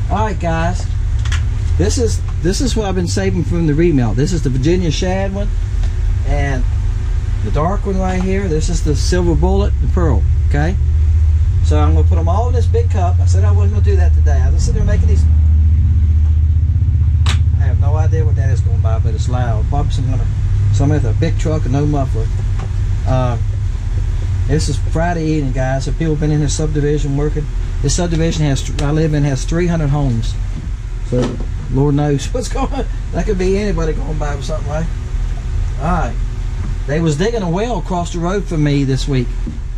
Alright guys, this is what I've been saving from the remelt. This is the Virginia shad one, and the dark one right here, this is the silver bullet and pearl. Okay, so I'm going to put them all in this big cup. I said I wasn't going to do that today. I was just sitting there making these. I have no idea what that is going by, but it's loud. Probably somebody with a big truck and no muffler. This is Friday evening, guys. So people have been in this subdivision working. This subdivision I live in has 300 homes. So Lord knows what's going on. That could be anybody going by with something, right? Alright. They was digging a well across the road from me this week.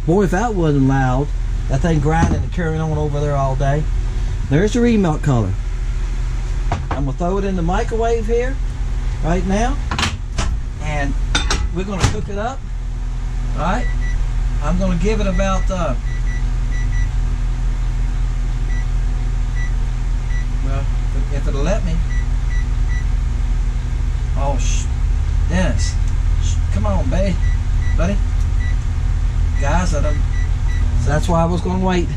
Boy, if that wasn't loud. That thing grinding and carrying on over there all day. There's the remelt color. I'm going to throw it in the microwave here right now. And we're going to cook it up. Alright. I'm going to give it about well, if it'll let me. Oh, Dennis, come on, buddy. Guys, so that's why I was going to wait.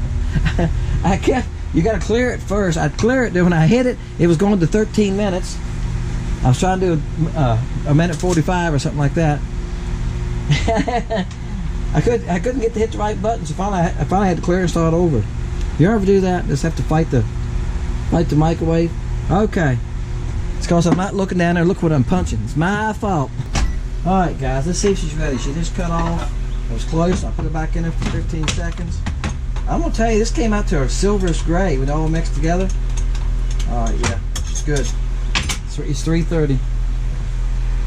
I kept. You got to clear it first. I'd clear it. Then when I hit it, it was going to 13 minutes. I was trying to do a minute 45 or something like that. I couldn't get to hit the right button, so I finally had to clear and start over. You ever do that? Just have to fight the microwave. Okay, it's because I'm not looking down there. Look what I'm punching. It's my fault. All right, guys, let's see if she's ready. She just cut off. It was close. I'll put it back in there for 15 seconds. I'm gonna tell you, this came out to a silverish gray with it all mixed together. All right, yeah, it's good. It's 330.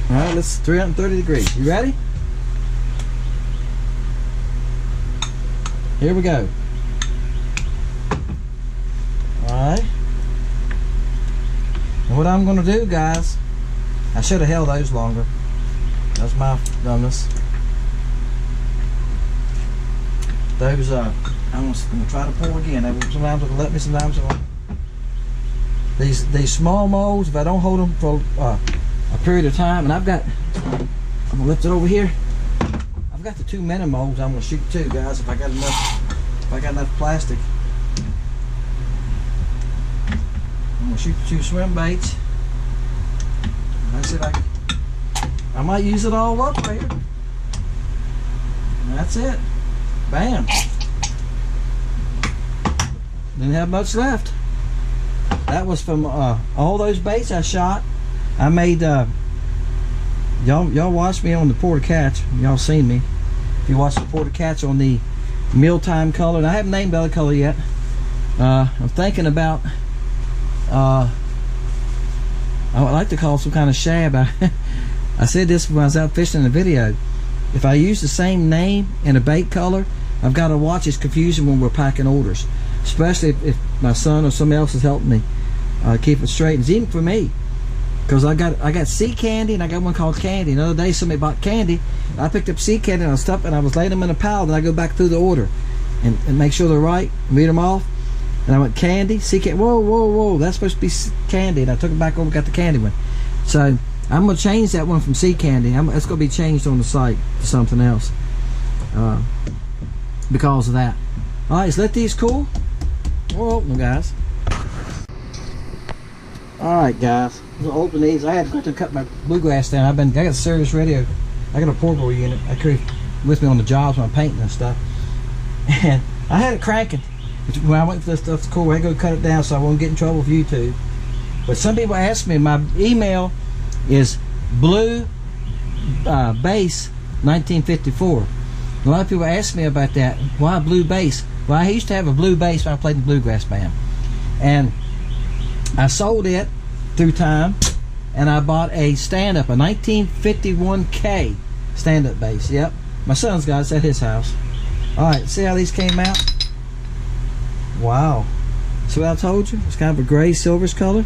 All right, let's 330 degrees. You ready? Here we go. Alright. And what I'm going to do, guys, I should have held those longer. That's my dumbness. Those, I'm going to try to pour again. Sometimes it'll let me, sometimes it won't. These small molds, if I don't hold them for a period of time, and I'm going to lift it over here. I've got the 2 mini molds I'm going to shoot too, guys, if I got enough plastic. I'm going to shoot the 2 swim baits. Let's see if I might use it all up right here. And that's it. Bam. Didn't have much left. That was from all those baits I shot. I made y'all watched me on the Porter Catch. Y'all seen me. If you watch the Porter Catch on the mealtime color, and I haven't named the other color yet. I'm thinking about I would like to call some kind of shab. I said this when I was out fishing in the video. If I use the same name and a bait color, I've got to watch its confusion when we're packing orders, especially if my son or somebody else is helping me keep it straight. It's even for me, because I got sea candy and I got one called candy. Another day somebody bought candy. I picked up sea candy and I was laying them in a pile. Then I go back through the order and make sure they're right, read them off. And I went candy, sea candy. Whoa! That's supposed to be candy. And I took it back over, got the candy one. So I'm gonna change that one from sea candy. It's gonna be changed on the site to something else because of that. All right, let's let these cool. We'll open them, guys. All right, guys. We'll open these. I had to cut my bluegrass down. I got a serious radio. I got a portable unit. I carry with me on the jobs when I'm painting and stuff. And I had it cranking. When I went for this stuff to cool, I had to go cut it down so I won't get in trouble with YouTube. But some people ask me, my email is blue base 1954. A lot of people ask me about that. Why blue base? Well, I used to have a blue base when I played in the bluegrass band, and I sold it through time, and I bought a stand-up, a 1951K stand-up bass. Yep, my son's got it at his house. All right, see how these came out? Wow. See what I told you? It's kind of a gray silverish color.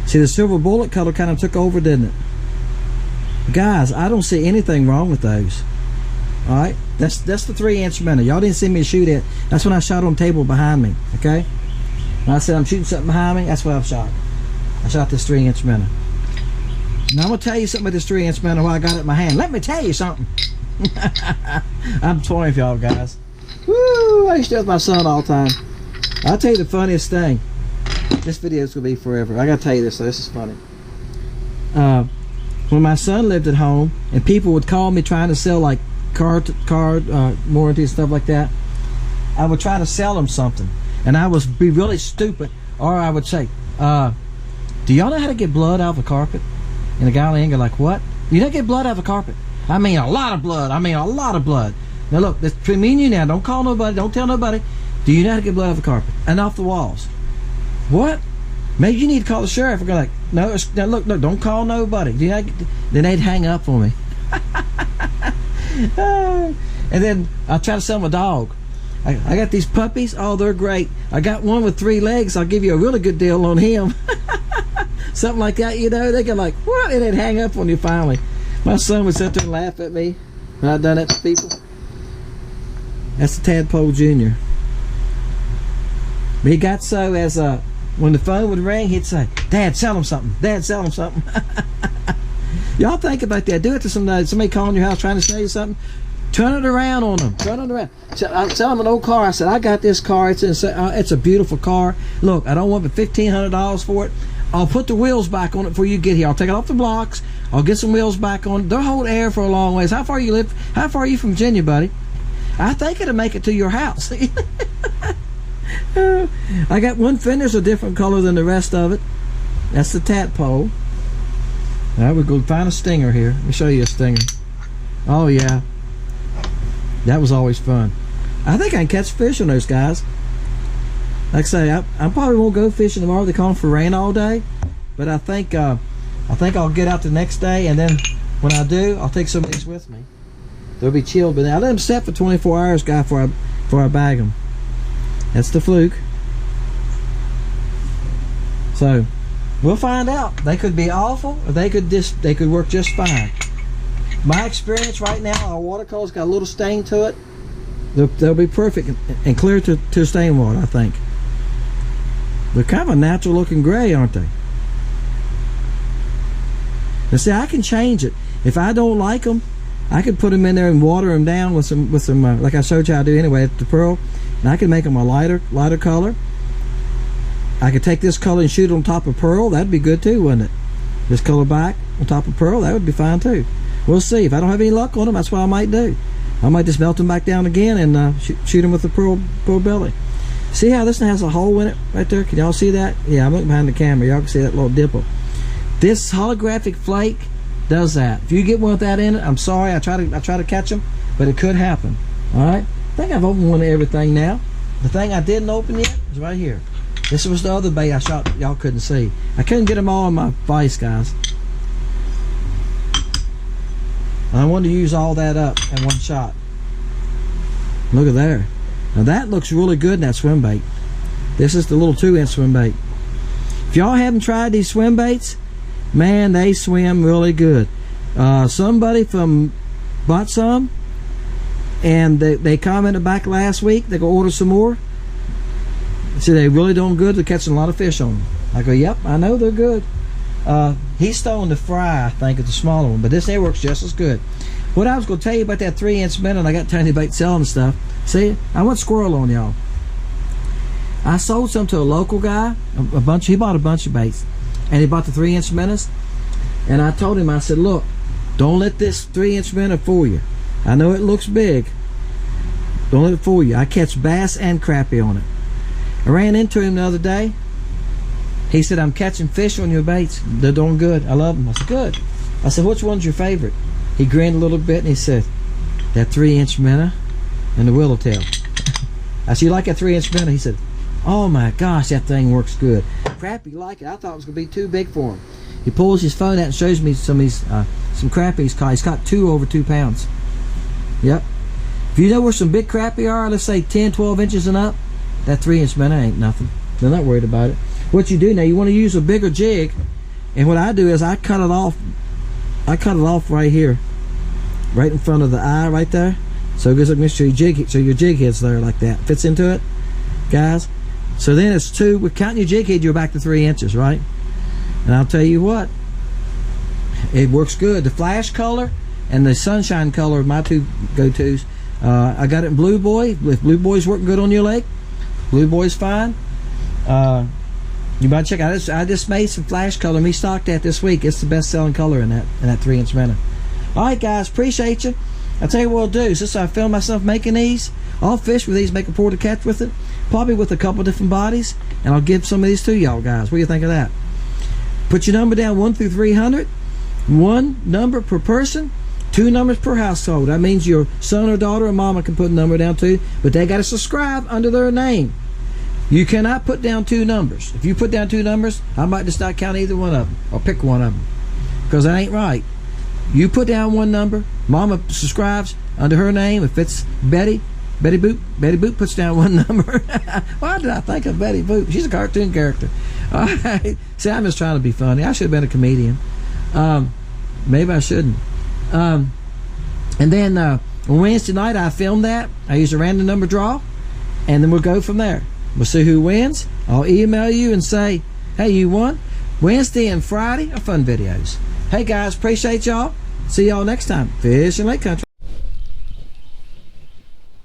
See, the silver bullet color kind of took over, didn't it? Guys, I don't see anything wrong with those. All right, that's the 3 instrumental. Y'all didn't see me shoot it. That's when I shot on the table behind me. Okay, when I said I'm shooting something behind me, that's what I've shot. I shot this 3 instrumental. Now I'm gonna tell you something about this 3-inch minnow while I got it in my hand. Let me tell you something. I'm toying with y'all guys. Woo! I used to do it with my son all the time. I'll tell you the funniest thing. This video is gonna be forever. I gotta tell you this, so this is funny. When my son lived at home and people would call me trying to sell like car warranty and stuff like that, I would try to sell them something, and I would be really stupid, or I would say, do y'all know how to get blood out of the carpet? And the guy on the end go like, what? You don't get blood out of the carpet? I mean a lot of blood. I mean a lot of blood. Now look, that's between me and you now. Don't call nobody. Don't tell nobody. Do you know how to get blood off the carpet and off the walls? What? Maybe you need to call the sheriff. We're like, no, now look, don't call nobody. Do you know, then they'd hang up on me. And then I try to sell them a dog. I got these puppies. Oh, they're great. I got one with 3 legs. I'll give you a really good deal on him. Something like that, you know. They go like, what? And they'd hang up on you finally. My son would sit there and laugh at me when I'd done that to people. That's the Tadpole Jr. But he got so as when the phone would ring, he'd say, Dad, sell him something. Dad, sell him something. Y'all think about that. Do it to somebody calling your house trying to sell you something. Turn it around on them. Turn it around. So I sell them an old car. I said, I got this car. It's a beautiful car. Look, I don't want but $1,500 for it. I'll put the wheels back on it before you get here. I'll take it off the blocks. I'll get some wheels back on it. They'll hold air for a long ways. How far you live? How far are you from Virginia, buddy? I think it'll make it to your house. I got one fender's a different color than the rest of it. That's the Tadpole. All right, we're going to find a stinger here. Let me show you a stinger. Oh yeah, that was always fun. I think I can catch fish on those guys. Like I say, I probably won't go fishing tomorrow. They're calling for rain all day, but I think I'll get out the next day, and then when I do, I'll take some of these with me. They'll be chilled, but I let them set for 24 hours, guy, before I bag them. That's the fluke. So we'll find out. They could be awful, or they could work just fine. My experience right now, our watercolor's got a little stain to it. They'll be perfect and clear to stain water, I think. They're kind of a natural looking gray, aren't they? Now see, I can change it. If I don't like them, I could put them in there and water them down with some like I showed you how to do anyway at the pearl, and I could make them a lighter color. I could take this color and shoot it on top of pearl. That'd be good too, wouldn't it? This color back on top of pearl, that would be fine too. We'll see. If I don't have any luck on them, that's what I might do. I might just melt them back down again and shoot them with the pearl belly. See how this one has a hole in it right there? Can y'all see that? Yeah, I'm looking behind the camera. Y'all can see that little dimple. This holographic flake does that. If you get one with that in it, I'm sorry. I try to catch them, but it could happen. All right. I think I've opened one of everything now. The thing I didn't open yet is right here. This was the other bait I shot. Y'all couldn't see. I couldn't get them all in my vise, guys. And I wanted to use all that up in one shot. Look at there. Now that looks really good in that swim bait. This is the little 2-inch swim bait. If y'all haven't tried these swim baits, man, they swim really good. Somebody bought some, and they commented back last week. They go order some more. See, they really doing good. They're catching a lot of fish on them. I go, yep, I know they're good. He's throwing the fry, I think, at the smaller one, but this here works just as good. What I was going to tell you about that 3-inch minnow, I got tiny bait selling stuff. See, I went squirrel on y'all. I sold some to a local guy, he bought a bunch of baits, and he bought the 3-inch minnows. And I told him, I said, look, don't let this 3-inch minnow fool you. I know it looks big. Don't let it fool you. I catch bass and crappie on it. I ran into him the other day. He said, I'm catching fish on your baits. They're doing good. I love them. I said, good. I said, which one's your favorite? He grinned a little bit and he said, that 3-inch minnow and the willowtail. I said, you like that 3-inch minnow? He said, oh my gosh, that thing works good. Crappie like it. I thought it was going to be too big for him. He pulls his phone out and shows me some crappie he's caught. He's caught 2 over 2 pounds. Yep. If you know where some big crappie are, let's say 10, 12 inches and up, that 3-inch minnow ain't nothing. They're not worried about it. What you do now, you want to use a bigger jig, and what I do is I cut it off. I cut it off right here, right in front of the eye, right there. So it goes up, make sure your jig head's there like that. Fits into it, guys. So then it's 2. We're counting your jig head. You're back to 3 inches, right? And I'll tell you what, It works good. The flash color and the sunshine color are my two go-tos. I got it in Blue Boy. If Blue Boy's working good on your lake, Blue Boy's fine. You might check out. I just made some flash color. Me stocked that this week. It's the best selling color in that 3-inch Renna. All right, guys, appreciate you. I'll tell you what I'll do. Since I filmed myself making these, I'll fish with these, make a pour to catch with it, probably with a couple different bodies, and I'll give some of these to y'all guys. What do you think of that? Put your number down 1 through 300. 1 number per person, 2 numbers per household. That means your son or daughter or mama can put a number down too, but they got to subscribe under their name. You cannot put down 2 numbers. If you put down 2 numbers, I might just not count either one of them, or pick one of them, because that ain't right. You put down 1 number, mama subscribes under her name. If it's Betty Boop puts down 1 number. Why did I think of Betty Boop? She's a cartoon character. All right. See, I'm just trying to be funny. I should have been a comedian. Maybe I shouldn't. And then on Wednesday night, I filmed that. I used a random number draw, and then we'll go from there. We'll see who wins. I'll email you and say, hey, you won. Wednesday and Friday are fun videos. Hey, guys, appreciate y'all. See y'all next time. Fish in Lake Country.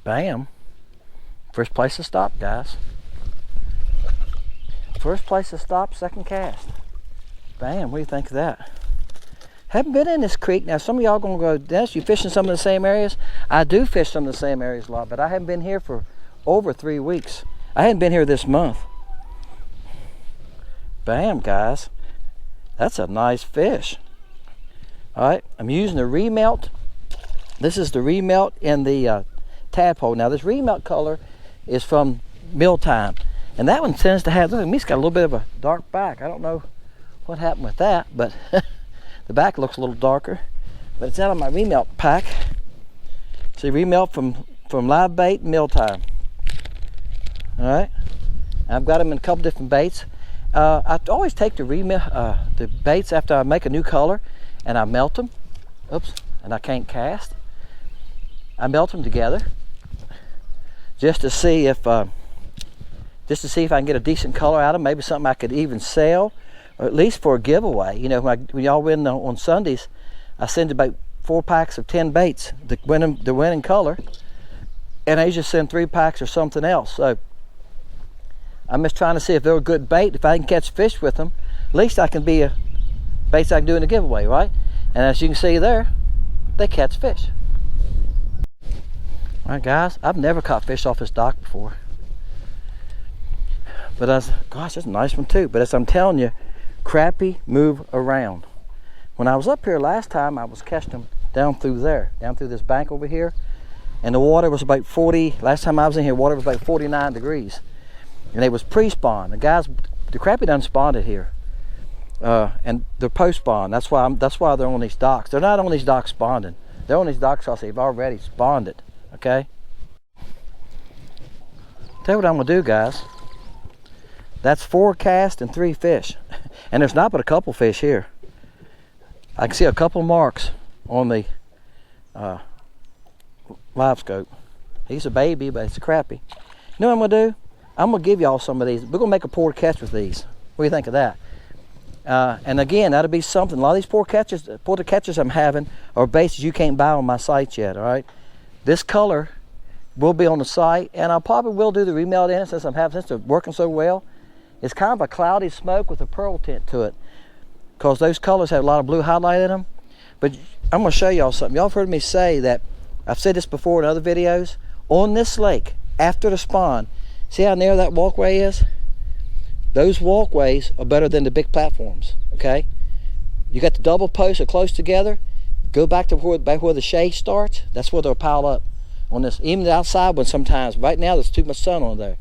Bam. First place to stop, guys. First place to stop, second cast. Bam, what do you think of that? Haven't been in this creek. Now, some of y'all gonna go, Dennis, you fishing some of the same areas? I do fish some of the same areas a lot, but I haven't been here for over 3 weeks. I hadn't been here this month. Bam, guys. That's a nice fish. All right, I'm using the Remelt. This is the Remelt in the Tadpole. Now, this Remelt color is from Mealtime, and that one tends to have, look at me, it's got a little bit of a dark back. I don't know what happened with that, but the back looks a little darker, but it's out of my Remelt pack. See, Remelt from Live Bait, Mealtime. All right, I've got them in a couple different baits. I always take the baits after I make a new color, and I melt them. Oops, and I can't cast. I melt them together just to see if I can get a decent color out of them. Maybe something I could even sell, or at least for a giveaway. You know, when y'all win on Sundays, I send about 4 packs of 10 baits, the winning color, and I usually send 3 packs or something else. So I'm just trying to see if they're a good bait. If I can catch fish with them, at least I can be a baits I can do in a giveaway, right? And as you can see there, they catch fish. All right, guys, I've never caught fish off this dock before. But gosh, that's a nice one too. But as I'm telling you, crappie move around. When I was up here last time, I was catching them down through there, down through this bank over here. And the water was about 40, last time I was in here, water was about 49 degrees. And they was pre-spawn. The crappie done spawned it here. And they're post-spawn. That's why they're on these docks. They're not on these docks spawning. They're on these docks because they've already spawned it. Okay? Tell you what I'm gonna do, guys. That's 4 casts and 3 fish. And there's not but a couple fish here. I can see a couple marks on the live scope. He's a baby, but it's a crappie. You know what I'm gonna do? I'm gonna give y'all some of these. We're gonna make a pour catch with these. What do you think of that? And again, that'll be something. A lot of these pour to catches I'm having are baits you can't buy on my site yet. All right, this color will be on the site, and I probably will do the remelt in it since they're working so well. It's kind of a cloudy smoke with a pearl tint to it, because those colors have a lot of blue highlight in them. But I'm gonna show y'all something. Y'all have heard me say that. I've said this before in other videos. On this lake, after the spawn, see how narrow that walkway is? Those walkways are better than the big platforms, okay? You got the double posts are close together. Go back to where the shade starts. That's where they'll pile up on this. Even the outside one sometimes. Right now there's too much sun on there.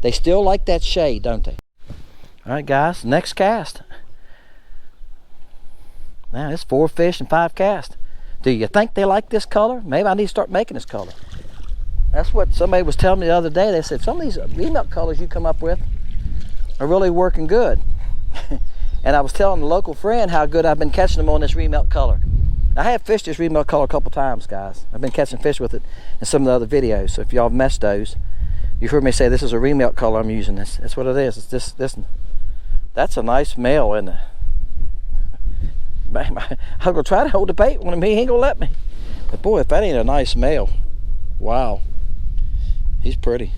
They still like that shade, don't they? All right, guys, next cast. Now it's 4 fish and 5 casts. Do you think they like this color? Maybe I need to start making this color. That's what somebody was telling me the other day. They said some of these remelt colors you come up with are really working good. And I was telling a local friend how good I've been catching them on this remelt color. I have fished this remelt color a couple times, guys. I've been catching fish with it in some of the other videos. So if y'all have missed those, you've heard me say this is a remelt color I'm using. That's what it is. It's this. That's a nice male, isn't it? I'm gonna try to hold the bait on him. He ain't gonna let me. But boy, if that ain't a nice male, wow, he's pretty.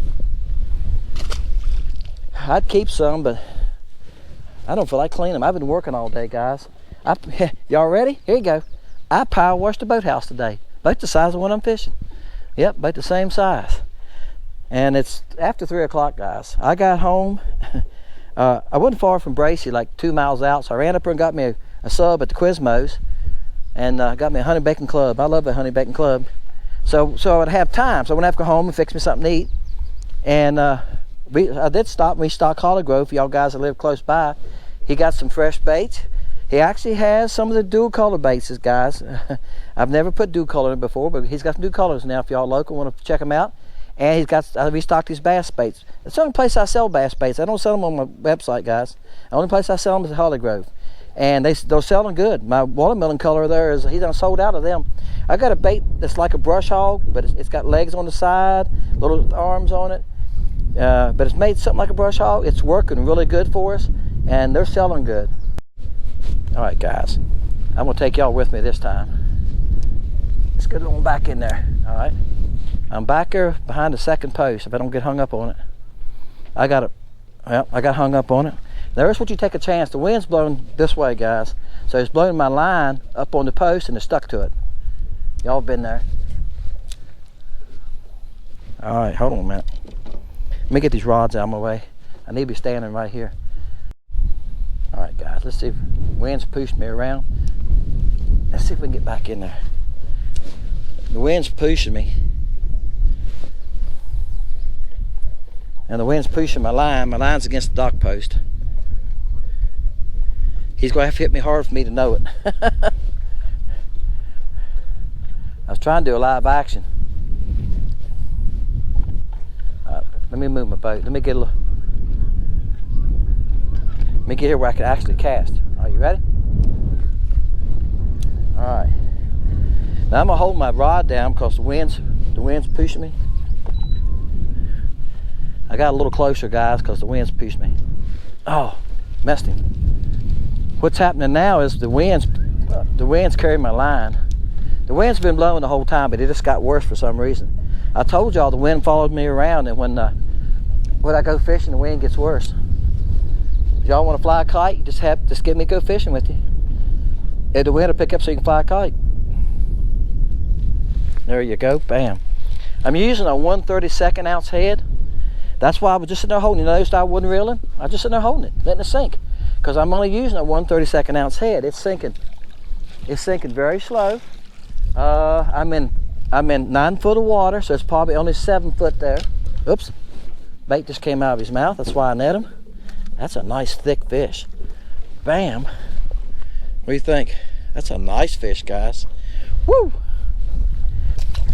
I'd keep some, but I don't feel like cleaning them. I've been working all day, guys. Y'all ready? Here you go. I power washed the boathouse today. Boat the size of one I'm fishing. Yep, boat the same size. And it's after 3 o'clock, guys. I got home. I wasn't far from Bracy, like 2 miles out, so I ran up here and got me a sub at the Quizmos, and got me a honey bacon club. I love a honey bacon club. So I would have time, so I wouldn't have to go home and fix me something to eat. And I did stop and restock Holly Grove for y'all guys that live close by. He got some fresh baits. He actually has some of the dual color baits, guys. I've never put dual color in before, but he's got some dual colors now if y'all local want to check them out. And he's got, I restocked his bass baits. It's the only place I sell bass baits. I don't sell them on my website, guys. The only place I sell them is at Holly Grove. And they're selling good. My watermelon color there is, he's done sold out of them. I got a bait that's like a brush hog, but it's got legs on the side, little arms on it. But it's made something like a brush hog. It's working really good for us, and they're selling good. All right, guys, I'm gonna take y'all with me this time. Let's get on back in there. All right, I'm back there behind the second post. If I don't get hung up on it, I got hung up on it. There's what you take a chance. The wind's blowing this way, guys, so it's blowing my line up on the post and it's stuck to it. Y'all been there. All right, hold on a minute. Let me get these rods out of my way. I need to be standing right here. All right, guys, let's see if the wind's pushed me around. Let's see if we can get back in there. The wind's pushing me. And the wind's pushing my line. My line's against the dock post. He's going to have to hit me hard for me to know it. I was trying to do a live action. Let me move my boat. Let me get here where I can actually cast. Are you ready? All right. Now I'm gonna hold my rod down because the wind's pushing me. I got a little closer, guys, because the wind's pushing me. Oh, messed him. What's happening now is the wind's carrying my line. The wind's been blowing the whole time, but it just got worse for some reason. I told y'all the wind followed me around, and when I go fishing, the wind gets worse. If y'all want to fly a kite, just get me to go fishing with you. And the wind will pick up so you can fly a kite. There you go, bam. I'm using a 1/32 ounce head. That's why I was just sitting there holding it. You noticed I wasn't reeling? I was just sitting there holding it, letting it sink. Because I'm only using a 1/32 ounce head. It's sinking. It's sinking very slow. I'm in 9 foot of water, so it's probably only 7 foot there. Oops. Bait just came out of his mouth. That's why I net him. That's a nice thick fish. Bam. What do you think? That's a nice fish, guys. Woo!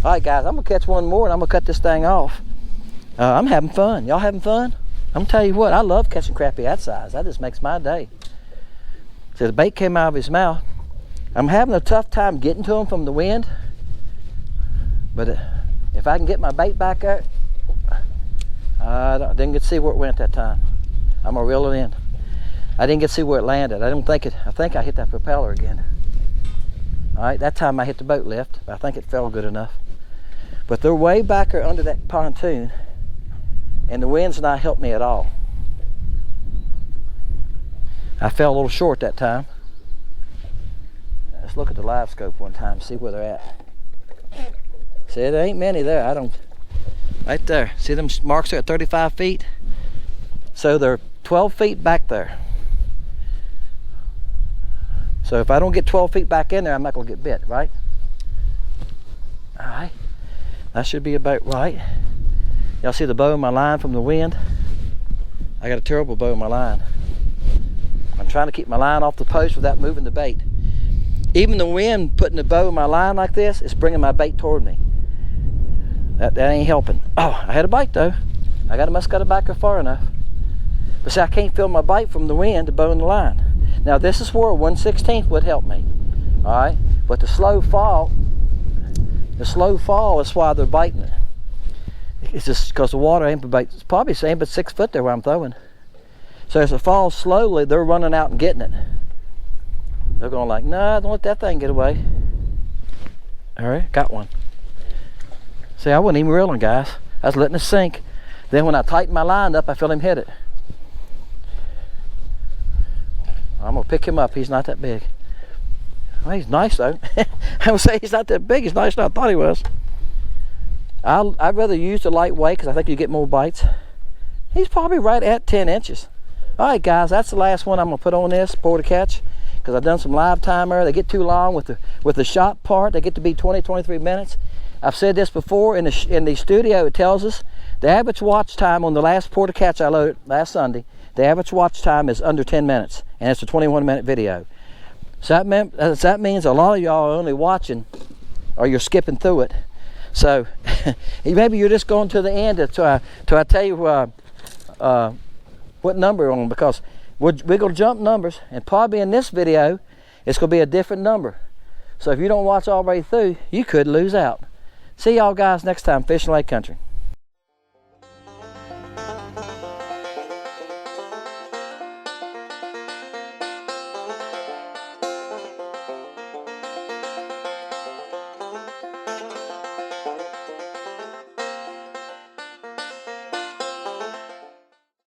All right, guys, I'm gonna catch one more and I'm gonna cut this thing off. I'm having fun. Y'all having fun? I'm gonna tell you what, I love catching crappie that size. That just makes my day. So the bait came out of his mouth. I'm having a tough time getting to him from the wind. But if I can get my bait back there, I didn't get to see where it went that time. I'm gonna reel it in. I didn't get to see where it landed. I think I hit that propeller again. All right, that time I hit the boat lift, but I think it fell good enough. But they're way back there under that pontoon, and the wind's not helped me at all. I fell a little short that time. Let's look at the live scope one time, see where they're at. See, there ain't many there. Right there. See them marks there at 35 feet? So they're 12 feet back there. So if I don't get 12 feet back in there, I'm not gonna get bit, right? All right, that should be about right. Y'all see the bow in my line from the wind? I got a terrible bow in my line. I'm trying to keep my line off the post without moving the bait. Even the wind putting the bow in my line like this is bringing my bait toward me. That ain't helping. Oh, I had a bite though. Must got it back there far enough. But see, I can't feel my bite from the wind, the bow in the line. Now this is where a 1/16 would help me. All right, but the slow fall is why they're biting it. It's just because the water ain't it's probably same but 6 foot there where I'm throwing. So as it falls slowly, they're running out and getting it. They're going like, nah, don't let that thing get away. All right, got one. See, I wasn't even reeling, guys. I was letting it sink. Then when I tightened my line up, I felt him hit it. I'm gonna pick him up. He's not that big. Well, he's nice though. I would say he's not that big. He's nicer than I thought he was. I'd rather use the lightweight because I think you get more bites. He's probably right at 10 inches. All right, guys, that's the last one I'm gonna put on this pour to catch, because I've done some live timer. They get too long with the shot part. They get to be 20-23 minutes. I've said this before in the studio. It tells us the average watch time on the last pour to catch I loaded last Sunday. The average watch time is under 10 minutes, and it's a 21-minute video. So that means a lot of y'all are only watching, or you're skipping through it. So maybe you're just going to the end till I tell you what number you're on, because we're going to jump numbers, and probably in this video it's going to be a different number. So if you don't watch all the way through, you could lose out. See y'all guys next time, Fishing Lake Country.